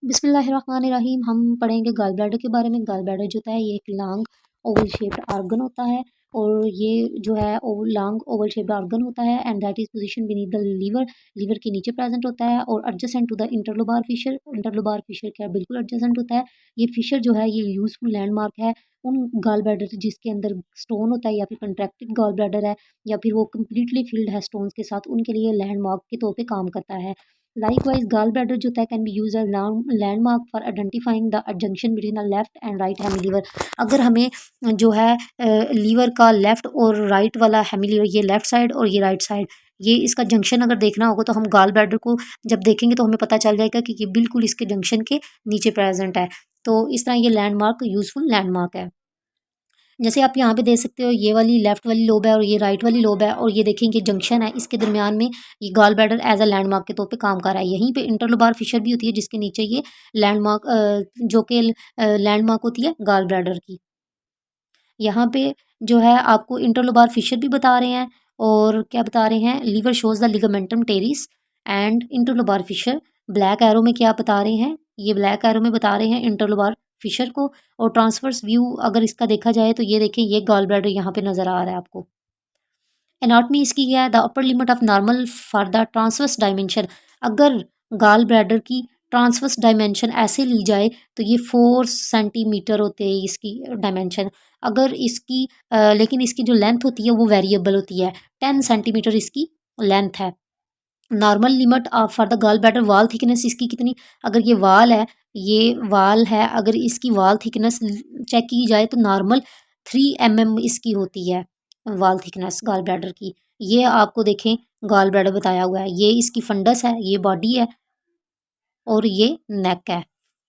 बिस्मिल्लाहिर्रहमानिर्रहीम। हम पढ़ेंगे गॉल ब्लैडर के बारे में। गॉल ब्लैडर जो होता है ये एक लॉन्ग ओवल शेप्ड ऑर्गन होता है और ये जो है लॉन्ग ओवल शेप्ड ऑर्गन होता है and that is position beneath the liver. Liver के नीचे प्रेजेंट होता है और adjacent to the interlobar fissure. Interlobar fissure क्या बिल्कुल एडजेसेंट होता है। ये फिशर जो है ये यूजफुल लैंडमार्क है उन गॉल ब्लैडर जिसके अंदर स्टोन होता है या फिर कंट्रैक्टेड गॉल ब्लैडर है या फिर वो कम्प्लीटली फिल्ड है स्टोन्स के साथ, उनके लिए लैंडमार्क के तौर पे काम करता है। Likewise, gallbladder जो होता है can be use as landmark for identifying the junction between the left and right hemi. अगर हमें जो है लीवर का लेफ्ट और राइट वाला हेमी, ये लेफ्ट साइड और ये राइट साइड, ये इसका जंक्शन अगर देखना होगा तो हम गॉल ब्लैडर को जब देखेंगे तो हमें पता चल जाएगा कि ये बिल्कुल इसके जंक्शन के नीचे प्रेजेंट है। तो इस तरह ये लैंडमार्क यूजफुल लैंडमार्क है। जैसे आप यहाँ पे देख सकते हो ये वाली लेफ्ट वाली लोब है और ये राइट वाली लोब है और ये देखेंगे जंक्शन है इसके दरमियान में। ये gall bladder as a landmark के तौर पे काम कर रहा है। यहीं पे इंटरलोबार फिशर भी होती है जिसके नीचे ये लैंडमार्क जो कि लैंडमार्क होती है गॉल ब्लैडर की। यहाँ पे जो है आपको इंटरलोबार फिशर भी बता रहे हैं और क्या बता रहे हैं, liver shows the ligamentum teres and interlobar fissure. Black arrow में क्या बता रहे हैं, ये ब्लैक एरो में बता रहे हैं इंटरलोबार फिशर को। और ट्रांसवर्स व्यू अगर इसका देखा जाए तो ये देखें ये गॉल ब्लैडर यहाँ पे नजर आ रहा है आपको। एनाटमी इसकी क्या है, the upper limit of normal for the transverse dimension. अगर गॉल ब्लैडर की ट्रांसवर्स डायमेंशन ऐसे ली जाए तो ये 4 सेंटीमीटर होते हैं इसकी डायमेंशन। अगर इसकी लेकिन इसकी जो लेंथ होती है वो वेरिएबल होती है। 10 सेंटीमीटर इसकी लेंथ है। Normal limit for the gall bladder wall thickness इसकी कितनी, अगर ये वाल है, ये वाल है, अगर इसकी वाल थिकनेस चेक की जाए तो नॉर्मल 3 mm इसकी होती है वाल थिकनेस गॉल ब्लैडर की। ये आपको देखें गॉल ब्लैडर बताया हुआ है, ये इसकी फंडस है, ये बॉडी है और ये नेक है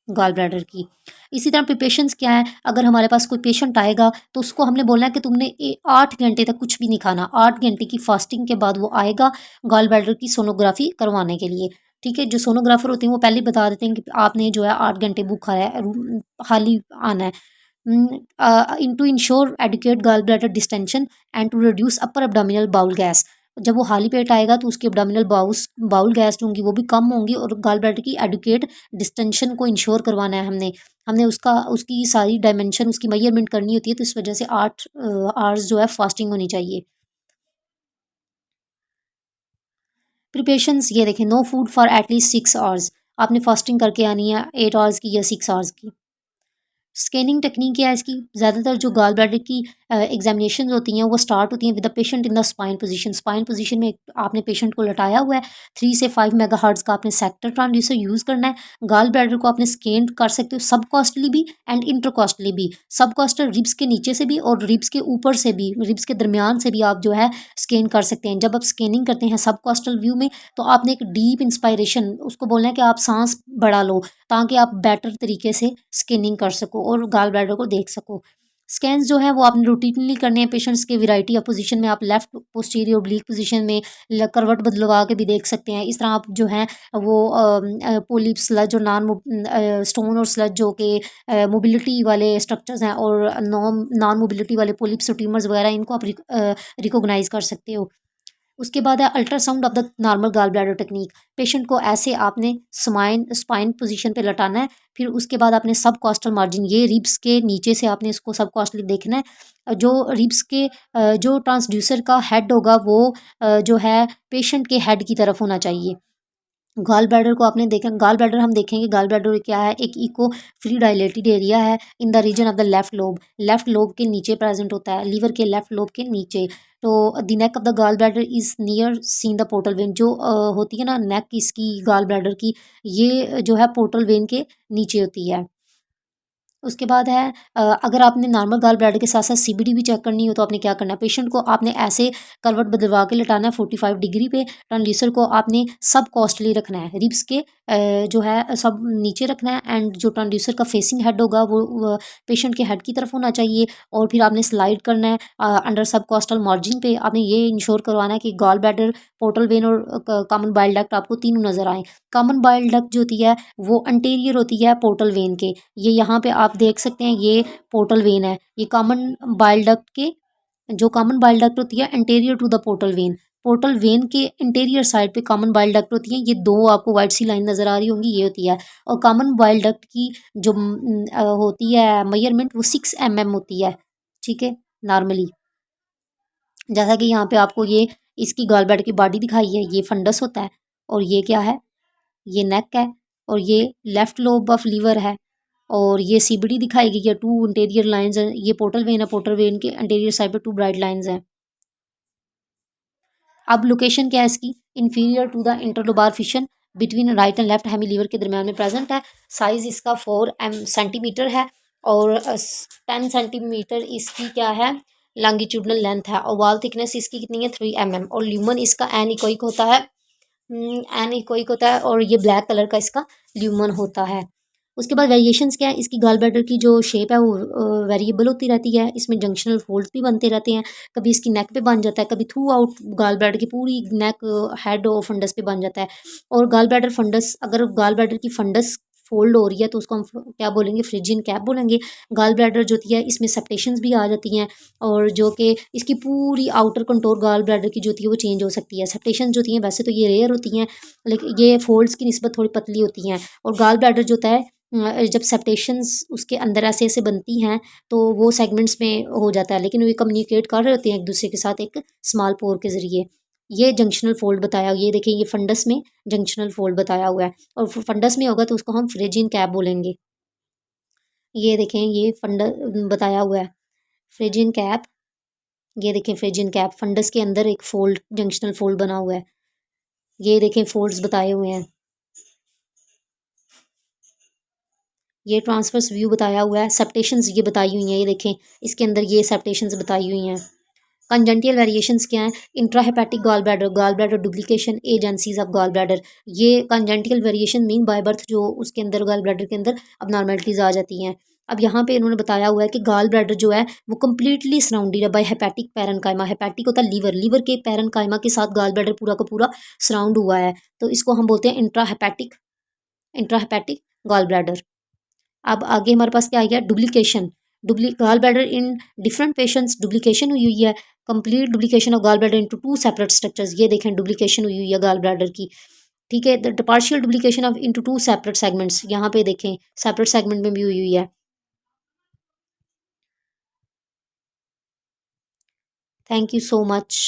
गॉल ब्लैडर की। इसी तरह प्रिपरेशंस क्या है, अगर हमारे पास कोई पेशेंट आएगा तो उसको हमने बोलना है कि तुमने 8 घंटे तक कुछ भी नहीं खाना। 8 घंटे की फास्टिंग के बाद वो आएगा गॉल ब्लैडर की सोनोग्राफी करवाने के लिए। ठीक है, जो सोनोग्राफर होते हैं वो पहले ही बता देते हैं कि आपने जो है 8 घंटे भूखा है, खाली आना है। To ensure adequate gall bladder distension and to reduce upper abdominal bowel gas. जब वो खाली पेट आएगा तो उसकी एब्डोमिनल बाउल गैस जो होंगी वो भी कम होंगी और गॉल ब्लैडर की एडुकेट डिस्टेंशन को इंश्योर करवाना है हमने। हमने उसकी सारी डायमेंशन उसकी मेजरमेंट करनी होती है, तो इस वजह से 8 आवर्स जो है फास्टिंग होनी चाहिए। प्रिपरेशंस ये देखें, no food for at least 6 hours. आपने फास्टिंग करके आनी है 8 आवर्स की या 6 आवर्स की। स्कैनिंग टेक्निक क्या है इसकी, ज़्यादातर जो गॉल ब्लैडर की एग्जामिनेशन होती हैं वो स्टार्ट होती हैं with the patient in the spine position. Spine position में आपने पेशेंट को लटाया हुआ है। 3 से 5 मेगाहर्ट्ज़ का आपने सेक्टर ट्रांसड्यूसर यूज़ करना है। गॉल ब्लैडर को आपने स्कैन कर सकते हो सब कॉस्टली भी एंड इंटर कॉस्टली भी। सब कॉस्टल रिब्स के नीचे से भी और रिब्स के ऊपर से भी, रिब्स के दरमियान से भी आप जो है स्कैन कर सकते हैं। जब आप स्कैनिंग करते हैं सब कॉस्टल व्यू में तो आपने एक डीप इंस्पायरेशन, उसको बोलना है कि आप सांस बढ़ा लो ताकि आप बेटर तरीके से स्कैनिंग कर सको और गॉल ब्लैडर को देख सको। स्कैन्स जो है वो आपने रूटीनली करने हैं पेशेंट्स के वैरायटी ऑफ पोजीशन में। आप लेफ्ट पोस्टीरियर ओब्लीक पोजीशन में करवट बदलवा के भी देख सकते हैं। इस तरह आप जो है वो पोलिप स्लज और स्टोन और स्लज जो कि मोबिलिटी वाले स्ट्रक्चर्स हैं और नॉन मोबिलिटी वाले पोलिप्स और ट्यूमर्स वगैरह, इनको आप रिकोगनाइज कर सकते हो। उसके बाद है ultrasound of the normal gall bladder technique. Patient को ऐसे आपने स्पाइन पोजीशन पे लटाना है, फिर उसके बाद आपने सब कॉस्टल मार्जिन, ये रिब्स के नीचे से आपने इसको सब कॉस्टली देखना है। जो रिब्स के जो ट्रांसड्यूसर का हेड होगा वो जो है पेशेंट के हेड की तरफ होना चाहिए। गॉल ब्लैडर को आपने देखा, गॉल ब्लैडर हम देखेंगे गॉल ब्लैडर क्या है, एक इको फ्री डायलेटेड एरिया है in the region of the left lobe. Left lobe के नीचे प्रेजेंट होता है, लीवर के लेफ्ट लोब के नीचे। तो the neck of the gall bladder is near seen the portal vein. जो होती है ना नेक इसकी गॉल ब्लैडर की, ये जो है पोर्टल वेन के नीचे होती है। उसके बाद है अगर आपने नॉर्मल गॉल ब्लैडर के साथ साथ सीबीडी भी चेक करनी हो तो आपने क्या करना है, पेशेंट को आपने ऐसे करवट बदलवा के लटाना है 45 डिग्री पे। ट्रांसड्यूसर को आपने सब कॉस्टली रखना है, रिब्स के जो है सब नीचे रखना है एंड जो ट्रांसड्यूसर का फेसिंग हेड होगा वो पेशेंट के हेड की तरफ होना चाहिए। और फिर आपने स्लाइड करना है अंडर सब कॉस्टल मार्जिन पे। आपने ये इंश्योर करवाना है कि गॉल ब्लैडर, पोर्टल वेन और कॉमन बाइल डक्ट आपको तीनों नजर आए। कॉमन बाइल डक्ट जो होती है वो अंटेरियर होती है पोर्टल वेन के। ये यहाँ पे आप देख सकते हैं, ये पोर्टल वेन है। ये कॉमन बाइल डक्ट के, जो कॉमन बाइल डक्ट होती है anterior to the portal vein. Portal vein के इंटीरियर साइड पे कॉमन बाइल डक्ट होती है, ये दो आपको वाइट सी लाइन नज़र आ रही होंगी, ये होती है। और कॉमन बाइल डक्ट की जो होती है मेजरमेंट वो 6 mm होती है, ठीक है, नॉर्मली। जैसा कि यहाँ पे आपको ये इसकी गॉल ब्लैडर की बॉडी दिखाई है, ये फंडस होता है, और ये क्या है, ये नेक है, और ये लेफ्ट लोब ऑफ लीवर है, और ये सीबीडी दिखाई गई है, 2 इंटीरियर लाइंस हैं, ये पोर्टल वेन है, पोर्टल वेन के इंटीरियर साइड पे 2 ब्राइट लाइंस हैं। अब लोकेशन क्या है इसकी, inferior to the interlobar fissure between right and left hemi liver के दरमियान में प्रेजेंट है। साइज इसका 4 सेंटीमीटर है, और 10 सेंटीमीटर इसकी क्या है, लॉन्गिट्यूडनल लेंथ है, और वॉल थिकनेस इसकी कितनी है, 3 mm, और ल्यूमन इसका एन इकोइक होता है, एन इकोइक होता है, और ये ब्लैक कलर का इसका ल्यूमन होता है। उसके बाद वेरिएशंस क्या है, इसकी गॉल ब्लैडर की जो शेप है वो वेरिएबल होती रहती है, इसमें जंक्शनल फोल्ड भी बनते रहते हैं, कभी इसकी नेक पे बन जाता है, कभी थ्रू आउट गॉल ब्लैडर की पूरी नेक हेड और फंडस पे बन जाता है। और गॉल ब्लैडर फंडस, अगर गॉल ब्लैडर की फंडस फोल्ड हो रही है तो उसको हम क्या बोलेंगे, फ्रिजियन कैप बोलेंगे। गॉल ब्लैडर जो होती है इसमें सेप्टेशंस भी आ जाती हैं, और जो कि इसकी पूरी आउटर कंटोर गॉल ब्लैडर की जो होती है वो चेंज हो सकती है। सेप्टेशन जो होती हैं वैसे तो ये रेयर होती हैं, लेकिन ये फोल्ड्स की निस्बत थोड़ी पतली होती हैं। और गॉल ब्लैडर जो होता है जब सेप्टेशंस उसके अंदर ऐसे ऐसे बनती हैं तो वो सेगमेंट्स में हो जाता है, लेकिन वे कम्युनिकेट कर रहे होते हैं एक दूसरे के साथ एक स्मॉल पोर के ज़रिए। ये जंक्शनल फोल्ड बताया, ये देखिए ये फंडस में जंक्शनल फोल्ड बताया हुआ है, और फंडस में होगा तो उसको हम फ्रिजियन कैप बोलेंगे। ये देखें ये बताया हुआ है फ्रिजियन कैप, ये देखें फ्रिजियन कैप, फंडस के अंदर एक फोल्ड जंक्शनल फोल्ड बना हुआ है, ये देखें फोल्ड्स बताए हुए हैं। ये ट्रांसवर्स व्यू बताया हुआ है, सेप्टेशंस ये बताई हुई हैं, ये देखें इसके अंदर ये सेप्टेशंस बताई हुई हैं। कंजेंटियल वेरिएशंस क्या हैं, intrahepatic gall bladder duplication agenesis of gall bladder, ये congenital variation mean by birth जो उसके अंदर गॉल ब्लैडर के अंदर अब नॉर्मेलिटीज आ जाती हैं। अब यहाँ पे इन्होंने बताया हुआ है कि गॉल ब्लैडर जो है वो कम्प्लीटली सराउंडेड है बाय हेपेटिक पैरेनकाइमा, हेपेटिक होता है लीवर, लीवर के पैरेनकाइमा के साथ गॉल ब्लैडर पूरा का पूरा सराउंड हुआ है, तो इसको हम बोलते हैं इंट्राहेपेटिक गॉल ब्लैडर। अब आगे हमारे पास क्या आ गया, duplication, gall bladder in different patients duplication हुई हुई है, complete duplication of gall bladder into 2 separate structures, ये देखें डुप्लीकेशन हुई हुई है गॉल ब्लैडर की, ठीक है। The partial duplication of into 2 separate segments, यहाँ पे देखें सेपरेट सेगमेंट में भी हुई हुई है। Thank you so much.